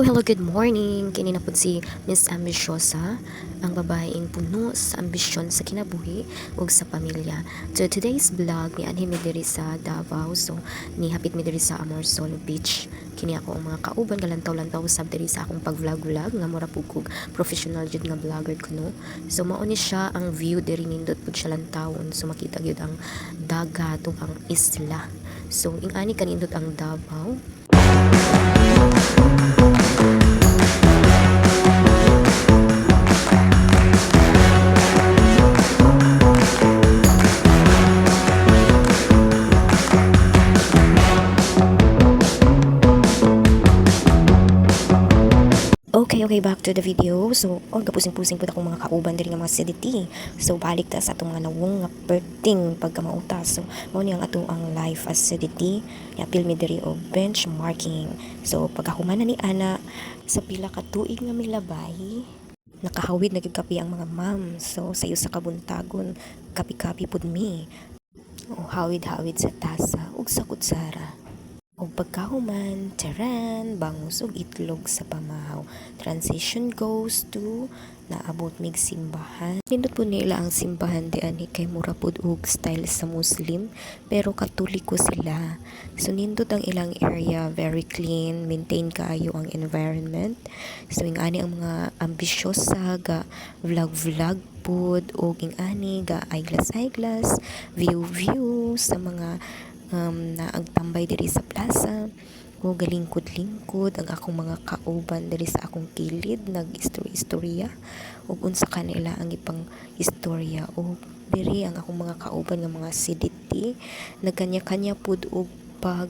Hello, good morning. Kini na po si Miss Ambisyosa, ang babaeng puno sa ambisyon sa kinabuhi ug sa pamilya. So today's vlog ni anhi mi diri sa Davao. So ni hapit mi diri sa Amorsol Beach. Kini ako ang mga kauban galantaw-lantaw sab diri sa akong pag-vlog nga mura pugog professional jud nga vlogger kuno. So mao ni siya ang view diri nindot pud siya lantawon. So makita gyud ang dagat ug ang isla. So ingani kanindot ang Davao. Okay, back to the video. So, kapusing-pusing po akong mga kauban diri nga mga CDT. So, balik ta sa atong mga nawong nga perting pagkamauta. So, mao ni ang atong ang life as CDT. Yapil mi diri og benchmarking. So, pagkahuman na ni ana sa pila ka tuig nga milabay, nakahawid na gyud kapi ang mga ma'am. So, sayo sa kabuntagon, kapi-kapi pud mi. O hawid-hawid sa tasa ug sa kutsara. O pagkahuman, taran, bangus ug itlog sa pamahaw. Transition goes to naabot mig simbahan. Nindot po nila ang simbahan di ani kay mura pud og style sa Muslim, pero Katoliko sila. So nindot ang ilang area, very clean, maintain kaayo ang environment. So ingani ang mga ambisyosa ga vlog pud og ingani ga eyeglass, view sa mga na agtambay diri sa plaza o galingkod-lingkod ang akong mga kauban diri sa akong kilid nag-istorya ug unsa kanila ang ipang istorya o diri ang akong mga kauban nga mga CDT nagkanya-kanya pud og pag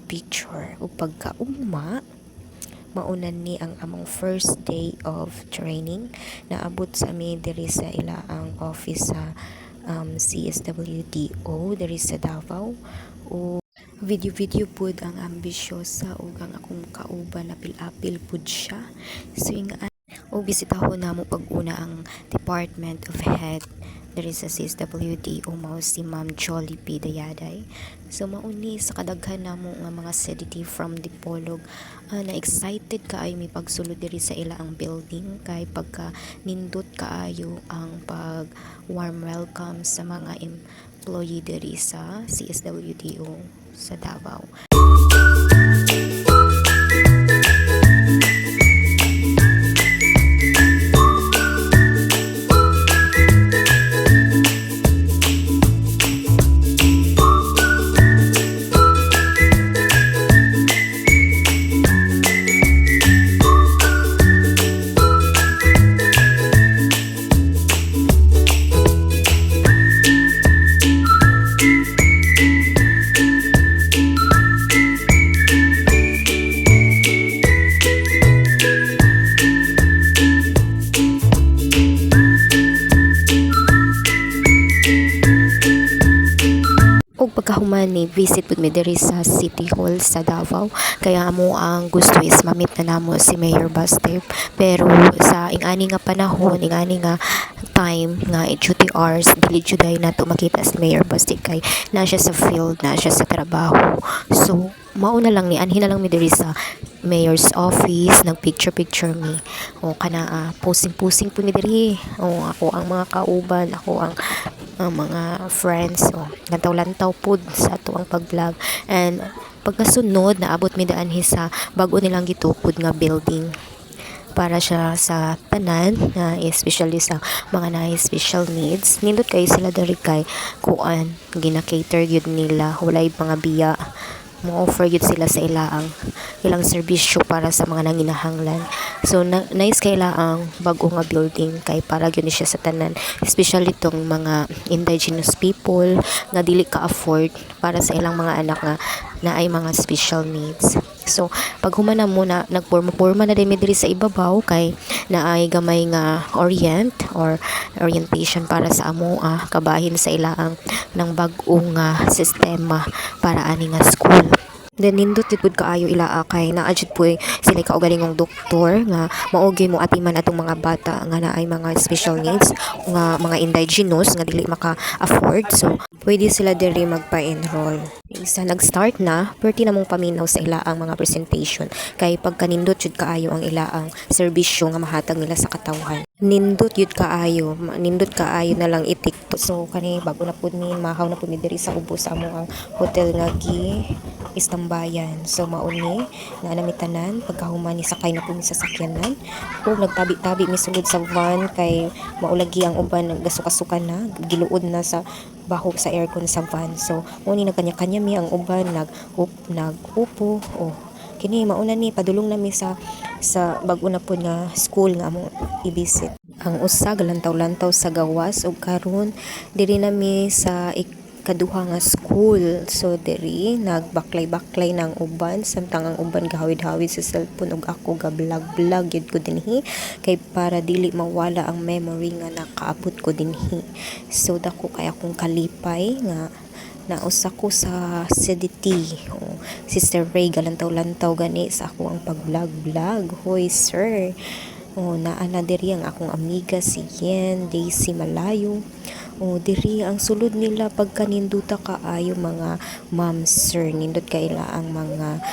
picture ug pagkaugma maunan ni ang among first day of training naabot sa mi diri sa ila ang office sa CSWDO diri sa Davao o video pud ang ambisyosa ug ang akong kauban apil-apil pud siya. So o bisitahon namo pag-una ang Department of Health diri sa CSWD o mao si Ma'am Jolie P. Dayaday. So mauni sa kadaghan namo nga mga CDT from Dipolog na excited kaayo mi pagsulod diri sa ila ang building kay pagka nindot kaayo ang pag warm welcome sa mga employee diri sa CSWDO sa Davao. Pagkahuman ni visit pud mi diri sa City Hall sa Davao kaya amo ang gusto is mamit na namo si Mayor Bastep pero sa ingani nga panahon ingani nga time nga duty hours dili juday nato makita si Mayor Bastep kay na siya sa field na siya sa trabaho. So mao na lang ni anhin na lang mi diri sa mayor's office nag picture mi o kana posing po mi diri o ako ang mga kauban ako ang mga friends o lantaw-lantaw pud sa ato ang pag-vlog and pagkasunod naabot mi daan sa bago nilang gitukod nga building para siya sa tanan na especially sa mga na special needs nindot kay sila diri kay kuan gina-cater gyud nila walay mga biya mo-offer gyud sila sa ilang serbisyo para sa mga nanginahanglan. So nice kay ang bago nga building kay para gyud siya sa tanan, especially tong mga indigenous people nga dili ka afford para sa ilang mga anak nga naay mga special needs. So pag humana muna nagporma na din mi diri sa ibabaw kay naay gamay nga orientation para sa amo kabahin sa ilaang ng bag-o nga sistema para ani nga school. Then nindot jud pud kaayo ila kay naa jud puy sila kaugalingong doktor nga maogi mo atiman atong mga bata nga naay mga special needs nga mga indigenous nga dili maka-afford, so pwede sila diri magpa-enroll. Isa nag-start na perti na mong paminaw sa ilaang mga presentation kay pagkanindot jud kaayo ang ilaang serbisyo nga mahatag nila sa katawhan. Nindot nindot kaayo na lang itikto. So kani bago na pud mi mahaw na pud mi diri sa ubos sa amo ang hotel nga istambayan. So mauni na namitanan pagkahuman ni sakay na pud mi sa sakyanan ug nagtabi-tabi mi sulod sa van kay maulagi ang uban nagasukasukan na giluod na sa baho sa aircon sa van. So mauni nagkanya-kanya mi ang uban nagupo kini mauna ni padulong nami sa bag-o na pud nga school nga among i-visit. Ang usa galantaw-lantaw sa gawas ug karon diri nami sa kaduha nga school. So diri nagbaklay-baklay ng uban samtang ang uban gahawid-hawid sa cellphone ug ako ga-vlog yun ko dinhi kay para dili mawala ang memory nga nakaabot ko dinhi. So dako kay akong kalipay nga nausa ko sa CDT. Sister Ray galantaw-lantaw gani sa ako ang pag-vlog. Hoy sir. Naana diri ang akong amiga si Yen, Daisy Malayo. Diri ang sulod nila pagkaninduta kaayo mga ma'am sir. Nindot kaila ang mga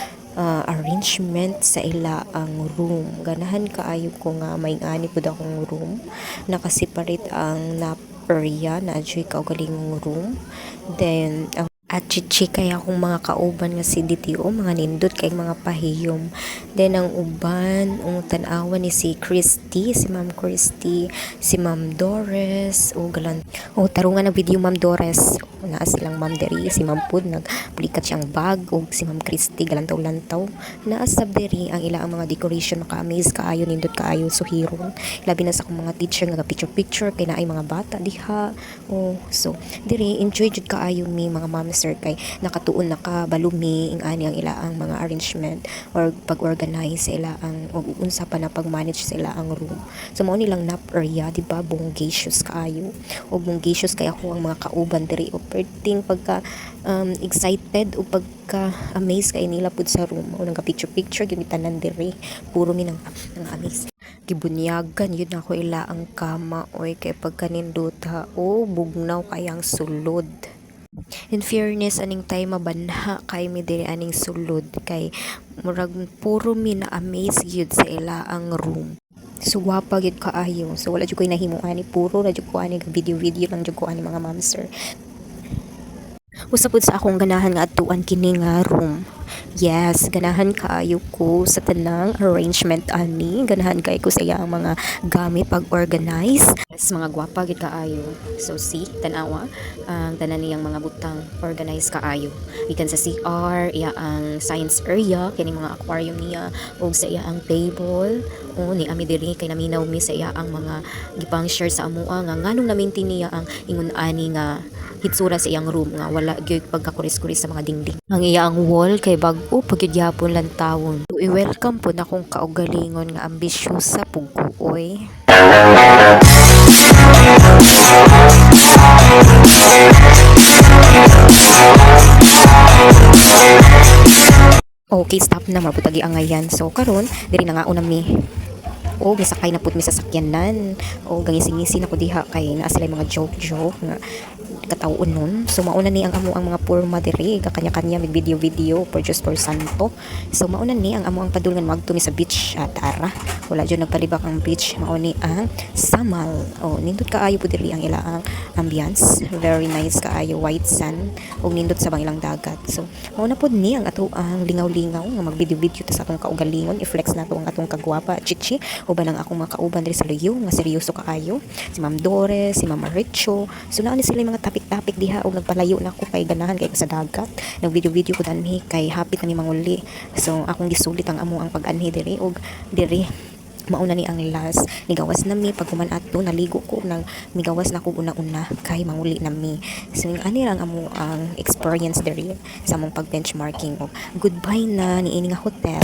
arrangement sa ila ang room. Ganahan kaayo ko nga may ani pud akong room. Nakaseparate ang area na adjoy kaugalingong room. Then ang at chichi kaya akong mga kauban nga si DTO mga nindot kay mga pahiyom. Then ang uban tanawan ni si Christy, si Ma'am Christy, si Ma'am Doris tarungan ng video Ma'am Doris. Naa silang Ma'am diri, si Ma'am Pud nagplikat siyang bag ug si Ma'am Christy galantaw-lantaw. Naa sa diri ang ila ang mga decoration maka-amaze kaayo nindot kaayo suhiron. Labi na sa akong mga teacher nga picture kay naay mga bata diha. So diri enjoy jud kaayo mi mga ma'am sir kay nakatuon nakabalumi ing ani ang ilaang mga arrangement or pag-organize sa ilaang og unsa pa na pag-manage sa ilaang room. So mao nilang nap area di ba bongacious kaayo og bongacious kay ako ang mga kauban diri o perting pagka excited o pagka amazed kay nila pud sa room o nang picture gyud tanan diri puro mi nang amaze gibunyagan yun ako ila ang kama oy kay pagkaninduta bugnaw kayang sulod. In fairness aning time mabanha kay mi diri aning sulod kay murag puro mi na amaze gyud sa ila ang room. So wapa gyud kaayo. So wala jud koy nahimo ani puro ra jud ko ani video lang jud ko ani mga ma'am sir. Usa pud sa akong ganahan nga atuan kini nga room. Yes, ganahan kaayo ko sa tanang arrangement ani. Ganahan kay ko sa iyang mga gamit pag-organize. Yes, mga gwapa gid kaayo. So see, tanawa ang tanan niyang mga butang organize kaayo. Ikan sa CR, iya ang science area, kini mga aquarium niya ug sa iya ang table. Ni ami diri kay naminaw mi sa iya ang mga gipang share sa amoa nga nganong na-maintain niya ang ingon ani nga hitsura sa iyang room nga wala gyud pagkakuris-kuris sa mga dingding. Ang iya ang wall kay bag-o pagyapon lang tawon. So, i-welcome po na kong kaugalingon nga ambisyosa pugkuoy. Okay, stop na mabutagi ang ngayan. So karon diri na nga unang mi gisakay na pud mi sa sakyanan gangising-ngising ako diha kay naa sila mga joke nga katawon nun. So mauna ni ang amo ang mga porma diri kanya-kanya mig video for just for santo. So mauna ni ang amo ang padulngan magtumi sa beach tara wala jud nagpalibak ang beach mao ni ang Samal. Nindot kaayo pud diri ang ilaang ambience, very nice kaayo, white sand ug nindot sa bang ilang dagat. So mauna pud ni ang ato ang lingaw-lingaw nga mag video ta sa atong kaugalingon i-flex nato ang atong kagwapa chichi uban ang akong mga kauban diri sa Luyo nga seryoso kaayo, si Ma'am Dores, si Ma'am Richo. So naa ni sila mga tapik-tapik diha og nagpalayo na ako kay ganahan kay sa dagat. Nag video ko danhi kay hapit na ni manguli. So akong gisulit ang amo ang pag-anhi diri og diri mauna ni ang last nigawas na mi pag human ato naligo ko nang migawas na ko una-una kay manguli na mi. So ani lang amo ang experience diri sa among pag benchmarking og goodbye na ni ini nga hotel.